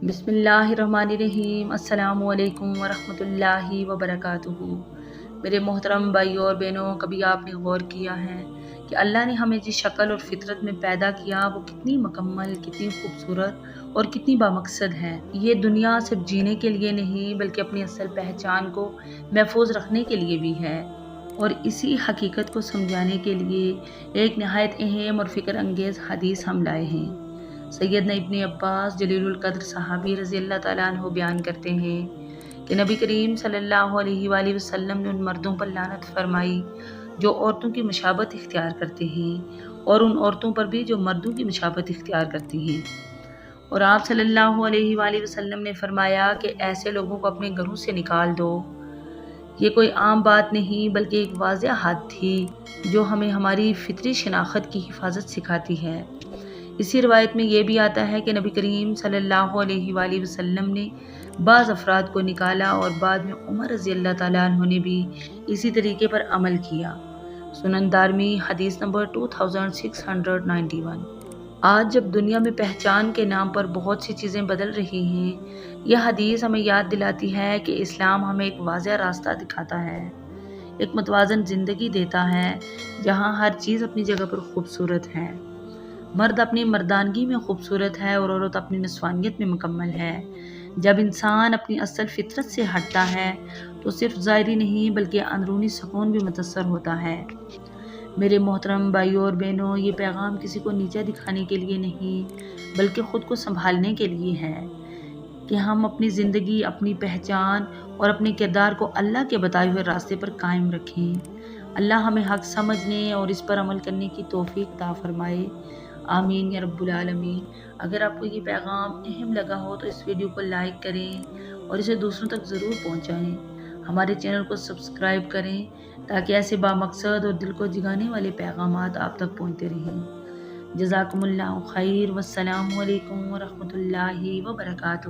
بسم اللہ الرحمن الرحیم۔ السلام علیکم ورحمۃ اللہ وبرکاتہ۔ میرے محترم بھائیوں اور بہنوں، کبھی آپ نے غور کیا ہے کہ اللہ نے ہمیں جس شکل اور فطرت میں پیدا کیا وہ کتنی مکمل، کتنی خوبصورت اور کتنی بامقصد ہے۔ یہ دنیا صرف جینے کے لیے نہیں بلکہ اپنی اصل پہچان کو محفوظ رکھنے کے لیے بھی ہے، اور اسی حقیقت کو سمجھانے کے لیے ایک نہایت اہم اور فکر انگیز حدیث ہم لائے ہیں۔ سیدنا ابن عباس جلیل القدر صحابی رضی اللہ تعالیٰ عنہ بیان کرتے ہیں کہ نبی کریم صلی اللہ علیہ وآلہ وسلم نے ان مردوں پر لعنت فرمائی جو عورتوں کی مشابہت اختیار کرتے ہیں، اور ان عورتوں پر بھی جو مردوں کی مشابہت اختیار کرتی ہیں۔ اور آپ صلی اللہ علیہ وآلہ وسلم نے فرمایا کہ ایسے لوگوں کو اپنے گھروں سے نکال دو۔ یہ کوئی عام بات نہیں بلکہ ایک واضح حد تھی جو ہمیں ہماری فطری شناخت کی حفاظت سکھاتی ہے۔ اسی روایت میں یہ بھی آتا ہے کہ نبی کریم صلی اللہ علیہ وآلہ وسلم نے بعض افراد کو نکالا، اور بعد میں عمر رضی اللہ تعالیٰ عنہ نے بھی اسی طریقے پر عمل کیا۔ سنن دارمی حدیث نمبر 2691۔ آج جب دنیا میں پہچان کے نام پر بہت سی چیزیں بدل رہی ہیں، یہ حدیث ہمیں یاد دلاتی ہے کہ اسلام ہمیں ایک واضح راستہ دکھاتا ہے، ایک متوازن زندگی دیتا ہے جہاں ہر چیز اپنی جگہ پر خوبصورت ہے۔ مرد اپنی مردانگی میں خوبصورت ہے اور عورت اپنی نسوانیت میں مکمل ہے۔ جب انسان اپنی اصل فطرت سے ہٹتا ہے تو صرف ظاہری نہیں بلکہ اندرونی سکون بھی متاثر ہوتا ہے۔ میرے محترم بھائیوں اور بہنوں، یہ پیغام کسی کو نیچا دکھانے کے لیے نہیں بلکہ خود کو سنبھالنے کے لیے ہے کہ ہم اپنی زندگی، اپنی پہچان اور اپنے کردار کو اللہ کے بتائے ہوئے راستے پر قائم رکھیں۔ اللہ ہمیں حق سمجھنے اور اس پر عمل کرنے کی توفیق عطا فرمائے۔ آمین یا رب العالمین۔ اگر آپ کو یہ پیغام اہم لگا ہو تو اس ویڈیو کو لائک کریں اور اسے دوسروں تک ضرور پہنچائیں۔ ہمارے چینل کو سبسکرائب کریں تاکہ ایسے بامقصد اور دل کو جگانے والے پیغامات آپ تک پہنچتے رہیں۔ جزاکم اللہ خیر، والسلام علیکم ورحمۃ اللہ وبرکاتہ۔